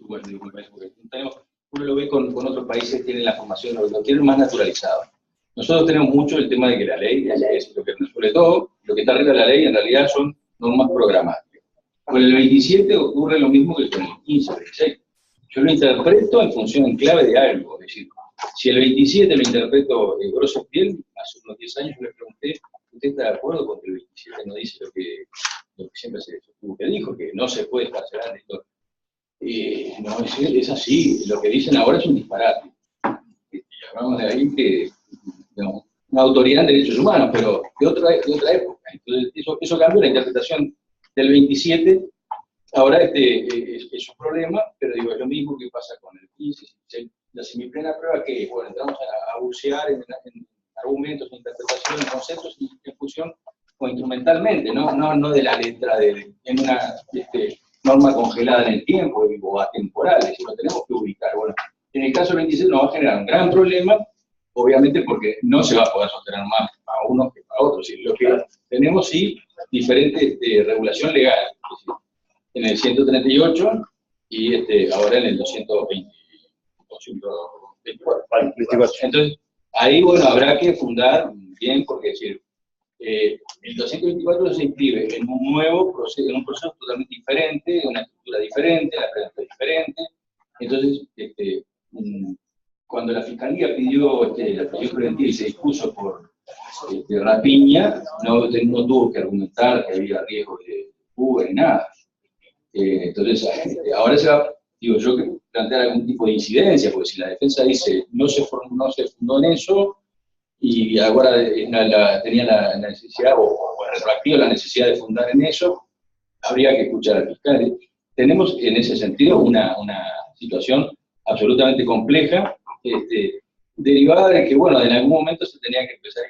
Bueno, me parece, porque uno lo ve con otros países que tienen la formación, lo tienen más naturalizado. Nosotros tenemos mucho el tema de que la ley es lo que, sobre todo, lo que está arriba de la ley en realidad son normas programáticas. Con el 27 ocurre lo mismo que con el 15 o 16. Yo lo interpreto en función en clave de algo, es decir, si el 27 lo interpreto grosso piel, hace unos 10 años yo le pregunté, ¿usted está de acuerdo con que el 27 no dice lo que siempre se sostuvo que dijo, que no se puede escarcelar de todo? No, es así, lo que dicen ahora es un disparate. Y hablamos de ahí que, digamos, una autoridad en derechos humanos, pero de otra época. Entonces, eso cambia la interpretación del 27. Ahora es un problema, pero digo, es lo mismo que pasa con el 15. La semiplena prueba que, bueno, entramos a bucear en argumentos, en interpretaciones, en conceptos, en función o instrumentalmente, no de la letra, en una norma congelada en el tiempo o atemporal, es decir, lo tenemos que ubicar. Bueno, en el caso del 26 nos va a generar un gran problema, obviamente porque no se va a poder sostener más a unos que a otros. Lo que tenemos, sí, diferentes regulación legal, es decir, en el 138 y ahora en el 224. Entonces, ahí, bueno, habrá que fundar bien, porque es decir, el 224 se inscribe en un nuevo proceso, en un proceso totalmente diferente, una estructura diferente, la pregunta es diferente. Entonces, cuando la Fiscalía pidió la prisión preventiva y se dispuso por rapiña, no tuvo que argumentar que había riesgo de fuga ni nada. Entonces, ahora se va, digo yo, que plantear algún tipo de incidencia, porque si la defensa dice no se fundó en eso, y ahora tenía la necesidad, o retroactiva la necesidad de fundar en eso, habría que escuchar al fiscal. Tenemos en ese sentido una situación absolutamente compleja, derivada de que, bueno, en algún momento se tenía que empezar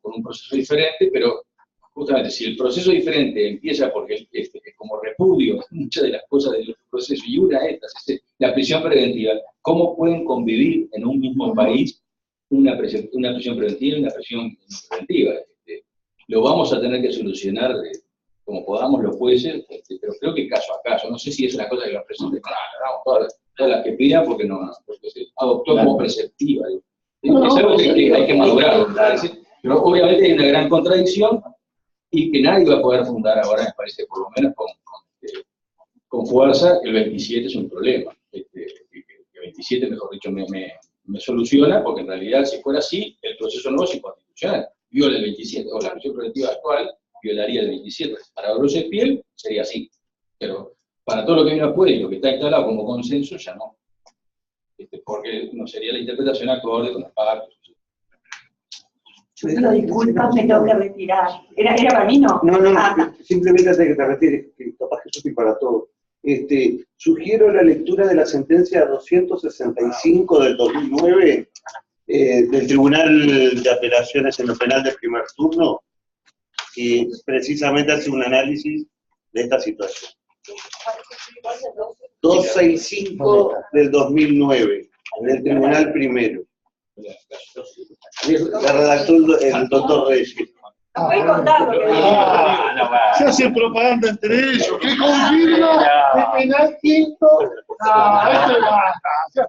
con un proceso diferente, pero justamente si el proceso diferente empieza porque es como repudio muchas de las cosas del proceso, y una de estas es la prisión preventiva, ¿cómo pueden convivir en un mismo país una prisión preventiva y una prisión preventiva? Lo vamos a tener que solucionar como podamos los jueces, pero creo que caso a caso. No sé si es una cosa que los presidentes todas las que pidan, porque se adoptó como preceptiva. Es algo que hay que madurar, pero obviamente hay una gran contradicción y que nadie va a poder fundar ahora, me parece, por lo menos con fuerza. El 27 es un problema. El 27, mejor dicho, me soluciona, porque en realidad, si fuera así, el proceso no es inconstitucional. Viola el 27, o la prisión preventiva actual violaría el 27. Para grosso piel sería así, pero para todo lo que viene después y lo que está instalado como consenso, ya no. Porque no sería la interpretación acorde con las partes. No, disculpas, me tengo que retirar. ¿Era para mí, no? No, simplemente antes que te retires, que capaz que eso es para todo. Sugiero la lectura de la sentencia 265 del 2009 del Tribunal de Apelaciones en lo Penal del primer turno, que precisamente hace un análisis de esta situación. 265 del 2009, del Tribunal Primero. La redactó el doctor Reyes. No puede contar lo que dijo. Se hace propaganda entre ellos. ¿Qué confirma de penal quinto? Esto es basta.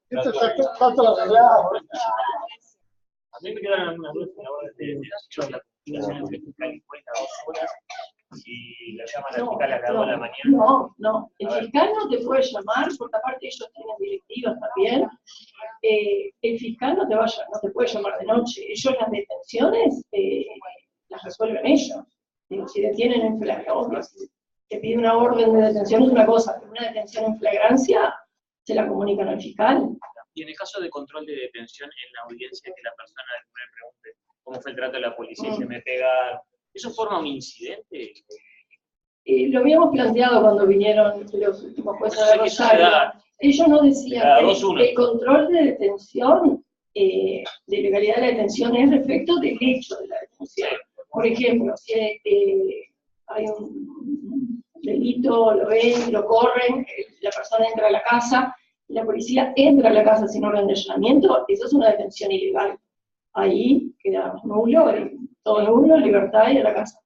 Esto está todo arreglado. A mí me quedan algunas dudas a la hora de la comunicación entre fiscal y juez a 2 horas y la llaman al fiscal a las 2 de la mañana. No. El fiscal no te puede llamar, porque aparte ellos tienen directivas también. El fiscal no te puede llamar de noche. Ellos las detenciones las resuelven ellos. Si detienen en flagrancia, si te pide una orden de detención es una cosa, pero una detención en flagrancia se la comunican al fiscal. Y en el caso de control de detención en la audiencia, que la persona me pregunte cómo fue el trato de la policía y se me pega, ¿eso forma un incidente? Lo habíamos planteado cuando vinieron los últimos jueces de Rosario. Ellos nos decían que el control de detención, de legalidad de la detención, es respecto del hecho de la detención. Por ejemplo, si hay un delito, lo ven, lo corren, la persona entra a la casa, y la policía entra a la casa sin orden de allanamiento, eso es una detención ilegal. Ahí queda nulo, todo nulo, libertad y a la casa.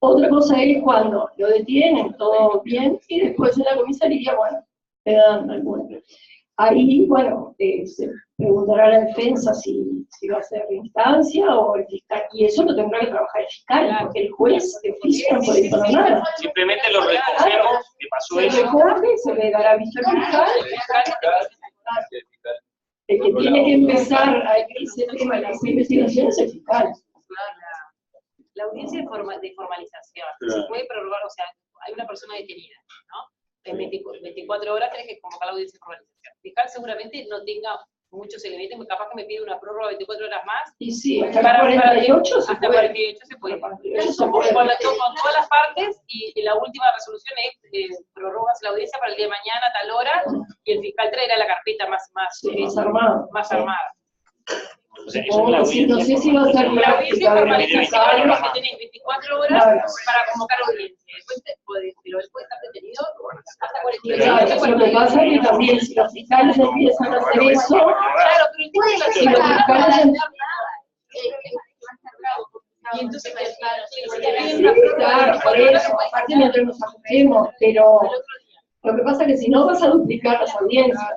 Otra cosa es cuando lo detienen, todo bien, y después en la comisaría, bueno, le dan alguna. Ahí, bueno, se preguntará a la defensa si va a ser instancia o el fiscal, y eso lo tendrá que trabajar el fiscal, porque el juez de oficio no puede informar nada. Simplemente lo recogemos, que pasó eso. Se recoge, se le dará aviso al fiscal. El que tiene que empezar a ese tema de las investigaciones es el fiscal. La audiencia de formalización se puede prorrogar, o sea, hay una persona detenida, ¿no? En 24 horas tenés que convocar la audiencia de formalización. El fiscal seguramente no tenga muchos elementos, capaz que me pide una prórroga de 24 horas más. Y sí, hasta 48 se hasta puede. 48 se puede. Con todas las partes, y la última resolución es prorrogas la audiencia para el día de mañana a tal hora, y el fiscal traerá la carpeta más armada. O sea, eso es la audiencia. No sé si va a ser la audiencia formalización, que tenés 24 horas para convocar audiencia. Después después estar detenido hasta 48 horas. Lo que pasa es que también si los fiscales empiezan a hacer eso, claro, pero si los fiscales y entonces claro, por eso, aparte nosotros nos ajustemos, pero lo que pasa es que si no vas a duplicar las audiencias.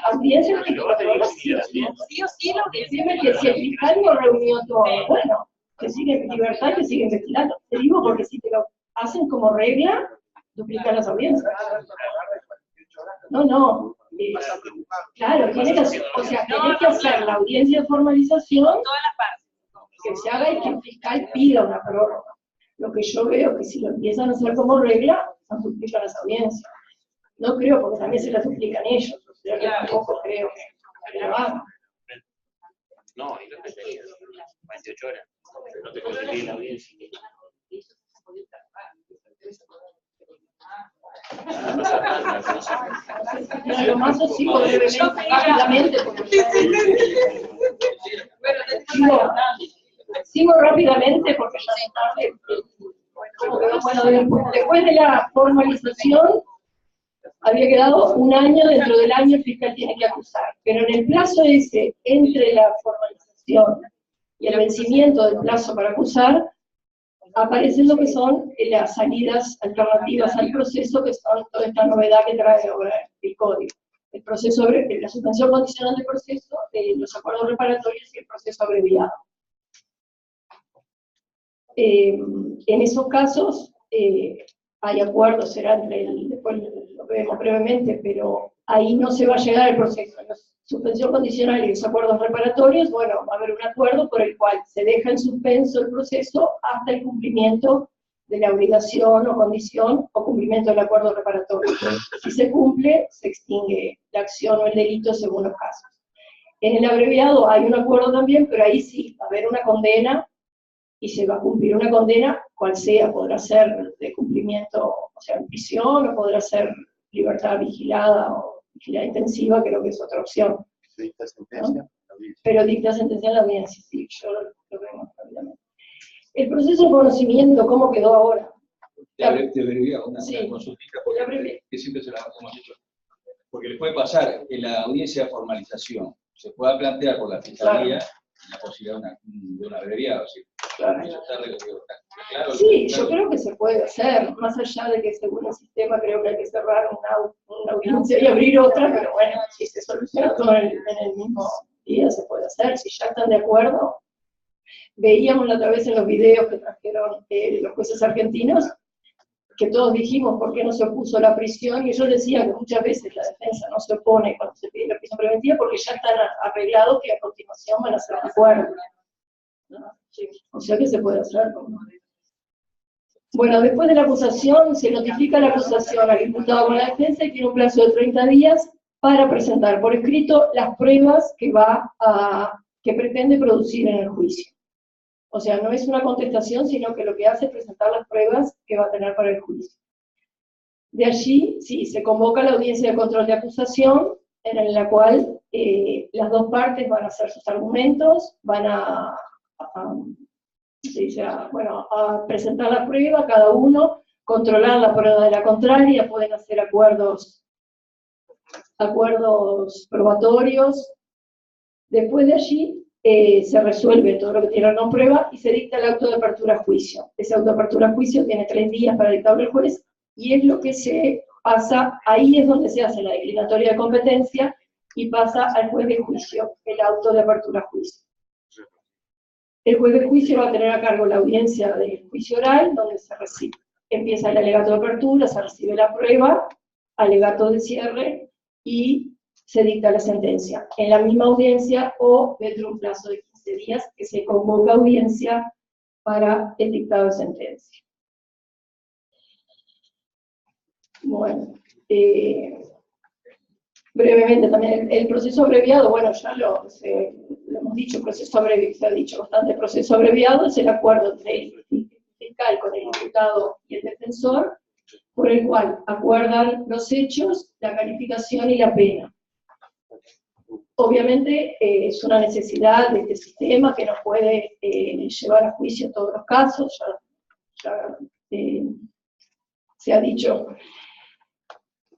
Audiencias que sí o sí la audiencia. que si el fiscal no reunió todo, bueno, que sigue en libertad, que sigue investigando. Te digo porque si te lo hacen como regla, duplican las audiencias. No. Claro, tiene que hacer, o sea, tiene que hacer la audiencia de formalización, Todas las partes. que se haga y que el fiscal pida una prórroga. Lo que yo veo que si lo empiezan a hacer como regla, nos duplican las audiencias. No creo, porque también se las duplican ellos, o sea que tampoco creo que lo hagan. No, y lo que te digo, 28 horas. No te conseguí la audiencia. Lo más sigo brevemente, rápidamente, porque sigo rápidamente porque ya es tarde. Bueno, después de la formalización, había quedado un año, dentro del año el fiscal tiene que acusar, pero en el plazo ese, entre la formalización y el vencimiento del plazo para acusar, aparecen lo que son las salidas alternativas al proceso, que son toda esta novedad que trae ahora el código. El proceso, la suspensión condicional del proceso, los acuerdos reparatorios y el proceso abreviado. En esos casos, hay acuerdos, será después lo vemos brevemente, pero ahí no se va a llegar al proceso. En la suspensión condicional y los acuerdos reparatorios, bueno, va a haber un acuerdo por el cual se deja en suspenso el proceso hasta el cumplimiento de la obligación o condición o cumplimiento del acuerdo reparatorio. Si se cumple, se extingue la acción o el delito según los casos. En el abreviado hay un acuerdo también, pero ahí sí va a haber una condena y se va a cumplir una condena, cual sea, podrá ser de cumplimiento, o sea, en prisión, o podrá ser libertad vigilada o vigilada intensiva, creo que es otra opción. ¿Dicta sentencia? ¿No? Pero dicta sentencia en la audiencia, sí, yo lo vemos rápidamente. El proceso de conocimiento, ¿cómo quedó ahora? Te abreviado una Sí, consultita, que siempre se la hemos hecho. Porque le puede pasar en la audiencia de formalización, se pueda plantear por la Fiscalía la posibilidad de un abreviado, ¿sí? Claro. Eso está claro. Sí, yo creo que se puede hacer, más allá de que según el sistema creo que hay que cerrar una audiencia y abrir otra, pero bueno, si se soluciona todo en el mismo día se puede hacer, si ya están de acuerdo. Veíamos la otra vez en los videos que trajeron los jueces argentinos, que todos dijimos por qué no se opuso la prisión, y ellos decían que muchas veces la defensa no se opone cuando se pide la prisión preventiva porque ya están arreglados que a continuación van a hacer de acuerdo. ¿No? O sea que se puede hacer. Bueno, después de la acusación, se notifica la acusación al imputado con la defensa y tiene un plazo de 30 días para presentar por escrito las pruebas que pretende producir en el juicio. O sea, no es una contestación, sino que lo que hace es presentar las pruebas que va a tener para el juicio. De allí, sí, se convoca la audiencia de control de acusación, en la cual las dos partes van a hacer sus argumentos, van a presentar la prueba, cada uno, controlar la prueba de la contraria, pueden hacer acuerdos probatorios. Después de allí, se resuelve todo lo que tiene con prueba y se dicta el auto de apertura a juicio. Ese auto de apertura a juicio tiene 3 días para dictarlo el juez, y es lo que se pasa, ahí es donde se hace la declinatoria de competencia, y pasa al juez de juicio, el auto de apertura a juicio. El juez de juicio va a tener a cargo la audiencia del juicio oral, donde se recibe. Empieza el alegato de apertura, se recibe la prueba, alegato de cierre, y se dicta la sentencia. En la misma audiencia o dentro de un plazo de 15 días que se convoca audiencia para el dictado de sentencia. Bueno, brevemente también el proceso abreviado, bueno, ya lo hemos dicho, proceso abreviado, se ha dicho bastante, proceso abreviado es el acuerdo entre el fiscal con el imputado y el defensor, por el cual acuerdan los hechos, la calificación y la pena. Obviamente es una necesidad de este sistema que no puede llevar a juicio en todos los casos, ya se ha dicho.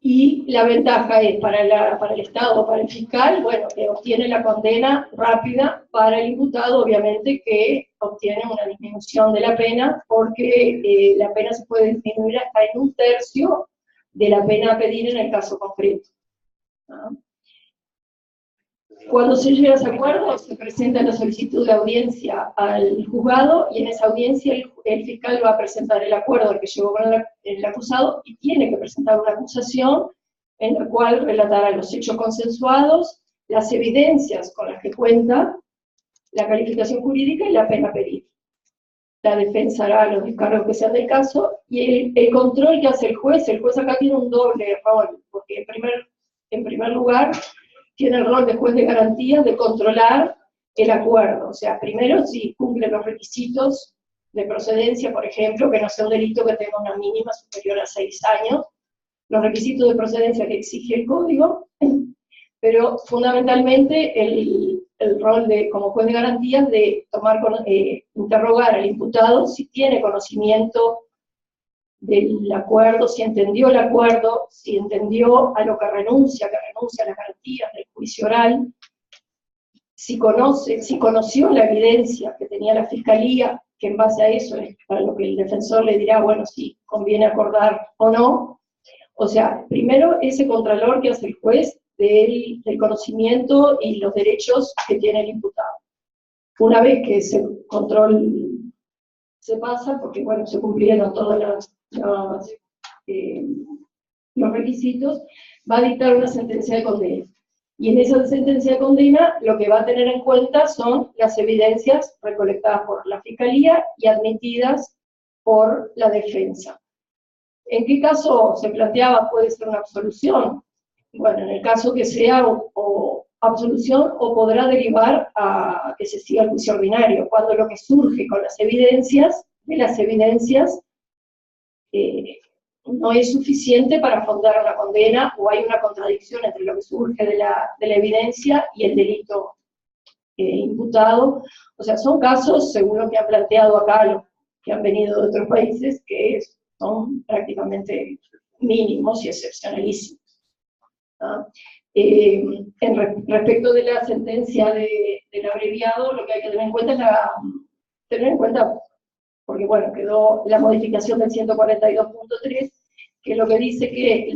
Y la ventaja es para el Estado, para el fiscal, bueno, que obtiene la condena rápida, para el imputado, obviamente, que obtiene una disminución de la pena, porque la pena se puede disminuir hasta en 1/3 de la pena a pedir en el caso concreto. ¿No? Cuando se llega a ese acuerdo, se presenta la solicitud de audiencia al juzgado, y en esa audiencia el fiscal va a presentar el acuerdo al que llegó con el acusado, y tiene que presentar una acusación en la cual relatará los hechos consensuados, las evidencias con las que cuenta, la calificación jurídica y la pena a pedir. La defensa hará los descargos que sean del caso, y el control que hace el juez acá tiene un doble rol, porque en primer lugar, tiene el rol de juez de garantías de controlar el acuerdo. O sea, primero, si cumple los requisitos de procedencia, por ejemplo, que no sea un delito que tenga una mínima superior a 6 años, los requisitos de procedencia que exige el código, pero fundamentalmente el rol como juez de garantías de interrogar al imputado si tiene conocimiento del acuerdo, si entendió el acuerdo, si entendió a lo que renuncia a las garantías del juicio oral, si conoció la evidencia que tenía la fiscalía, que en base a eso es para lo que el defensor le dirá, bueno, si conviene acordar o no. O sea, primero ese contralor que hace el juez del conocimiento y los derechos que tiene el imputado. Una vez que ese control se pasa, porque bueno, se cumplieron todos los requisitos, va a dictar una sentencia de condena. Y en esa sentencia de condena lo que va a tener en cuenta son las evidencias recolectadas por la Fiscalía y admitidas por la defensa. ¿En qué caso se planteaba puede ser una absolución? Bueno, en el caso que sea o absolución, o podrá derivar a que se siga el juicio ordinario, cuando lo que surge con las evidencias, no es suficiente para fundar una condena, o hay una contradicción entre lo que surge de la evidencia y el delito imputado. O sea, son casos, según lo que han planteado acá los que han venido de otros países, que son prácticamente mínimos y excepcionalísimos. ¿Ah? Respecto de la sentencia del abreviado, lo que hay que tener en cuenta porque bueno, quedó la modificación del 142.3, que es lo que dice que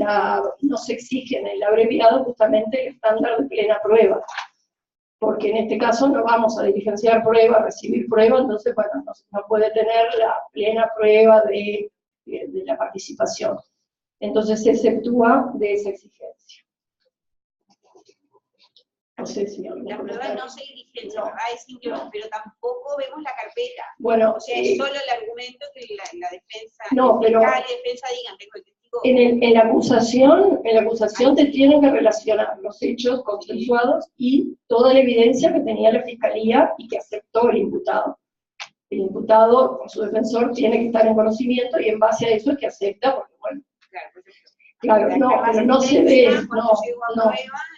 no se exige en el abreviado justamente el estándar de plena prueba, porque en este caso no vamos a diligenciar prueba, recibir prueba, entonces bueno, no puede tener la plena prueba de la participación. Entonces se exceptúa de esa exigencia. No sé si la prueba no se diligencia, no. Pero tampoco vemos la carpeta. Bueno, o sea, es solo el argumento que la defensa, no, pero la defensa digan, tengo el testigo. En la acusación te tienen que relacionar los hechos consensuados y toda la evidencia que tenía la Fiscalía y que aceptó el imputado. El imputado, con su defensor, tiene que estar en conocimiento y en base a eso es que acepta, porque bueno, claro, pero no se ve,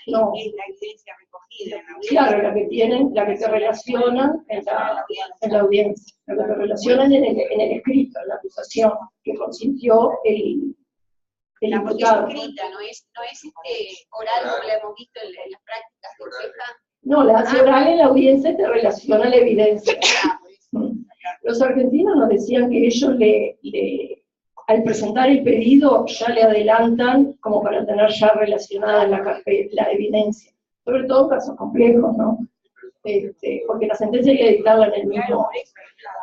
no. Es la evidencia recogida en la audiencia. Claro, la que te relacionan en la audiencia, la que te relacionan en el escrito, en la acusación, que consintió el imputado. Porque es escrita, no es oral como la hemos visto en las prácticas de queja. No, la hace oral en la audiencia y te relaciona la evidencia. Los argentinos nos decían que ellos al presentar el pedido ya le adelantan como para tener ya relacionada la evidencia. Sobre todo en casos complejos, ¿no? Porque la sentencia hay que dictarla en el mismo.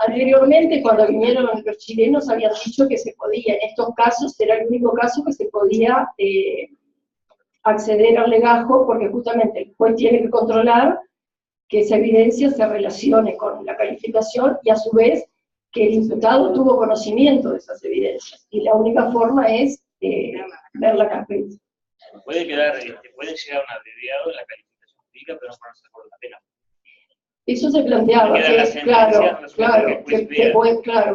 Anteriormente, cuando vinieron los chilenos, habían dicho que se podía, en estos casos era el único caso que se podía acceder al legajo, porque justamente el juez tiene que controlar que esa evidencia se relacione con la calificación y a su vez que el imputado tuvo conocimiento de esas evidencias. Y la única forma es ver la carpeta. Puede llegar un abreviado en la calificación jurídica, pero no ponerse por la pena. Eso se planteaba,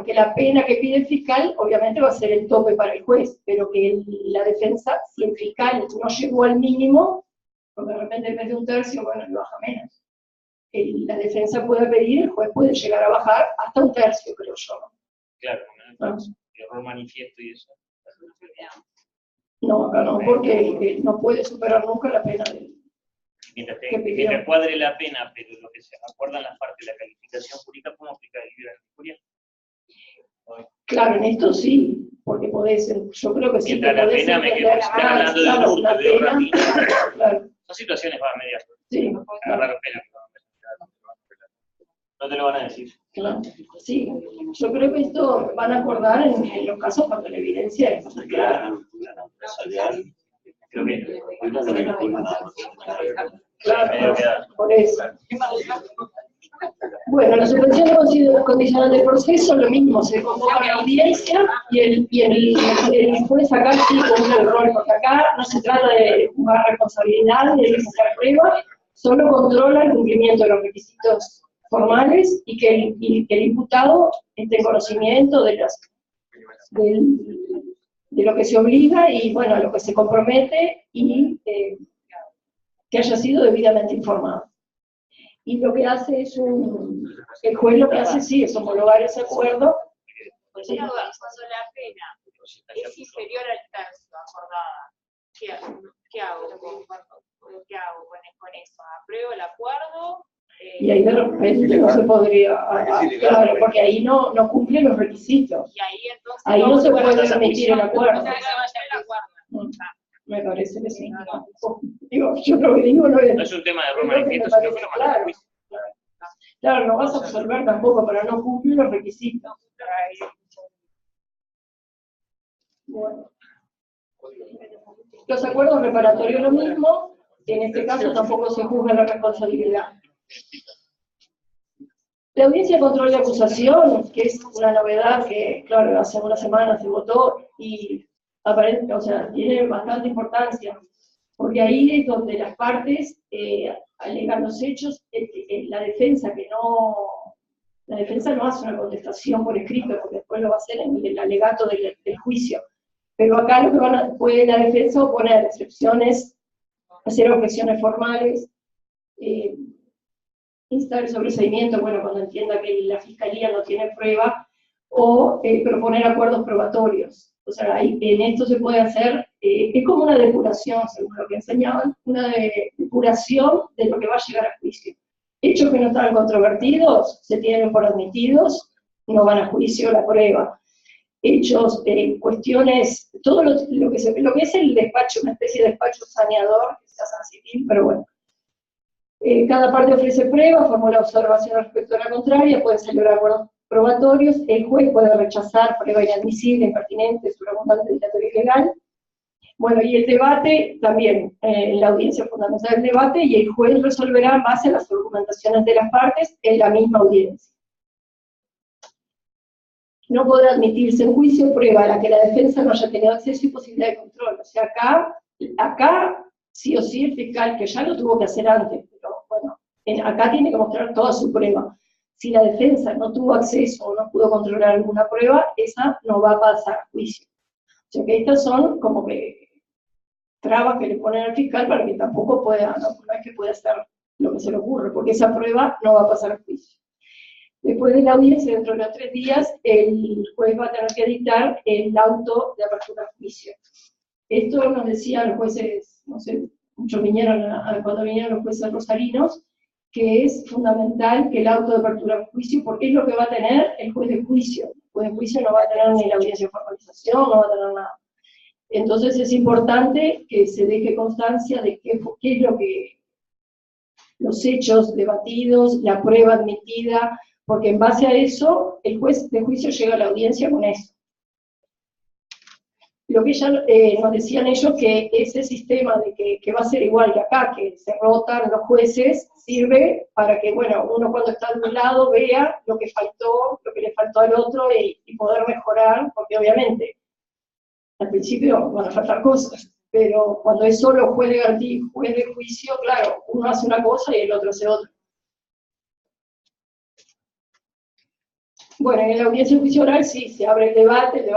que la pena que pide el fiscal obviamente va a ser el tope para el juez, pero que la defensa, si el fiscal no llegó al mínimo, porque de repente en vez de un tercio, bueno, le baja menos. La defensa puede pedir, el juez puede llegar a bajar hasta un tercio, creo yo. Claro, error manifiesto y eso. No, acá no, porque no puede superar nunca la pena del... Mientras cuadre la pena, pero lo que se acuerda en la parte de la calificación jurídica, ¿cómo aplica el libro de la Claro, en esto sí, porque podés, yo creo que sí. Mientras la pena me quedo hablando de hurto, de rapina. Claro. Son situaciones medias. Sí. Agarrar pena. No te lo van a decir. Claro. Sí, yo creo que esto van a acordar en los casos cuando la evidencia es clara. Creo que claro, por eso. Bueno, la suspensión condicional del proceso, lo mismo, se convoca la audiencia y el juez acá sí cumple el rol, porque acá no se trata de jugar responsabilidad ni de buscar pruebas, solo controla el cumplimiento de los requisitos formales y que el imputado esté en conocimiento de lo que se obliga y, bueno, a lo que se compromete y que haya sido debidamente informado. Y lo que hace es el juez lo que hace sí es homologar ese acuerdo. Pues cuando la pena es inferior al tercio acordada, ¿qué hago con eso? ¿Apruebo el acuerdo? Y ahí de repente no se podría, claro, porque ahí no cumple los requisitos. Y ahí entonces ahí no se puede emitir el acuerdo. Me parece que sí. Digo, yo lo que digo no es un tema de error manifiesto, sino que claro, claro, no vas a absolver tampoco para no cumplir los requisitos. Bueno. Los acuerdos reparatorios lo mismo, en este caso tampoco se juzga la responsabilidad. La audiencia de control de acusación, que es una novedad que, claro, hace una semana se votó y aparente, o sea, tiene bastante importancia, porque ahí es donde las partes alegan los hechos, la defensa no hace una contestación por escrito, porque después lo va a hacer en el alegato del juicio. Pero acá lo que puede la defensa oponer excepciones, hacer objeciones formales, instar el sobreseimiento, bueno, cuando entienda que la fiscalía no tiene prueba, o proponer acuerdos probatorios. O sea, en esto se puede hacer, es como una depuración, según lo que enseñaban, una depuración de lo que va a llegar a juicio. Hechos que no estaban controvertidos, se tienen por admitidos, no van a juicio la prueba. Hechos, cuestiones, todo lo que es el despacho, una especie de despacho saneador, que se hace así, pero bueno. Cada parte ofrece pruebas, formula observaciones respecto a la contraria, puede celebrar acuerdos probatorios, el juez puede rechazar prueba inadmisible, impertinente, sobreabundante, dilatoria y ilegal. Bueno, y el debate también, la audiencia fundamental del debate, y el juez resolverá en base a las argumentaciones de las partes en la misma audiencia. No podrá admitirse en juicio prueba a la que la defensa no haya tenido acceso y posibilidad de control. O sea, acá sí o sí el fiscal, que ya lo tuvo que hacer antes, pero bueno, acá tiene que mostrar toda su prueba. Si la defensa no tuvo acceso o no pudo controlar alguna prueba, esa no va a pasar a juicio. O sea que estas son como que trabas que le ponen al fiscal para que tampoco pueda, no es que pueda hacer lo que se le ocurre, porque esa prueba no va a pasar a juicio. Después de la audiencia, dentro de los 3 días, el juez va a tener que dictar el auto de apertura a juicio. Esto nos decían los jueces, no sé, muchos vinieron, cuando vinieron los jueces rosarinos, que es fundamental que el auto de apertura de juicio, porque es lo que va a tener el juez de juicio. El juez de juicio no va a tener ni la audiencia de formalización, no va a tener nada. Entonces es importante que se deje constancia de qué es lo que, los hechos debatidos, la prueba admitida, porque en base a eso, el juez de juicio llega a la audiencia con eso. Lo que ya nos decían ellos, que ese sistema de que va a ser igual que acá, que se rotan los jueces, sirve para que, bueno, uno cuando está de un lado vea lo que faltó, lo que le faltó al otro y poder mejorar, porque obviamente al principio van a faltar cosas, pero cuando es solo juez de garantía y juez de juicio, claro, uno hace una cosa y el otro hace otra. Bueno, en la audiencia de juicio oral sí, se abre el debate, se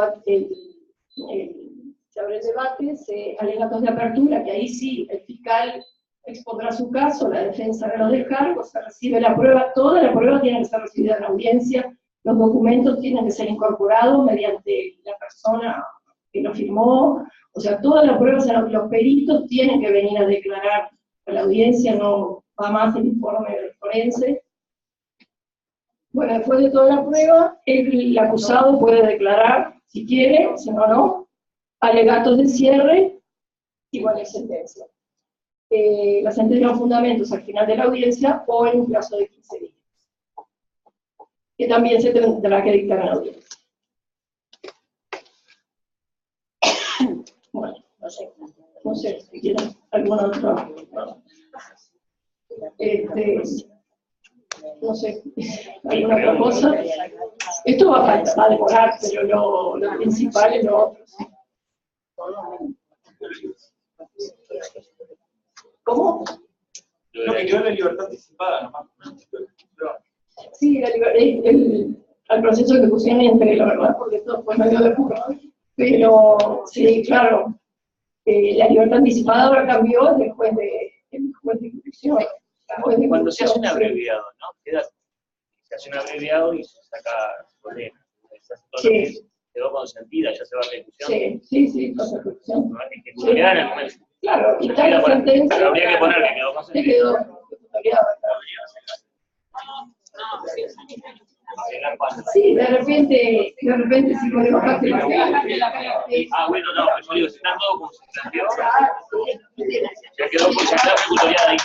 abre el debate, alegatos de apertura, que ahí sí, el fiscal expondrá su caso, la defensa de los descargos, se recibe la prueba, toda la prueba tiene que ser recibida en la audiencia, los documentos tienen que ser incorporados mediante la persona que lo firmó, o sea, todas las pruebas, los peritos tienen que venir a declarar a la audiencia, no va más el informe del forense. Bueno, después de toda la prueba, el acusado puede declarar, si quiere, si no, no, alegatos de cierre, igual es sentencia. La sentencia de fundamentos al final de la audiencia o en un plazo de 15 días, que también se tendrá que dictar en la audiencia. Bueno, no sé si quieren alguna otra. No sé, alguna otra cosa. Esto va a demorar, pero lo principal es lo otro. ¿Cómo? No, que quedó la libertad anticipada nomás. Sí, el proceso de ejecución entre la verdad, porque esto fue medio de puro. Pero, sí, claro, la libertad anticipada ahora cambió el juez de ejecución. Cuando se hace un abreviado, ¿no? Se hace un abreviado y se saca condena. Sí. Quedó consentida, ya se va a ejecución. Sí, pasa ejecución. No hay que ejecutoriar en el momento. Claro, y está la sentencia. Pero habría que poner que quedó consentida. Sí, de repente si podemos bajar la cara. Bueno, no, yo digo, si está todo como se planteó, ya quedó ejecutoriada ahí.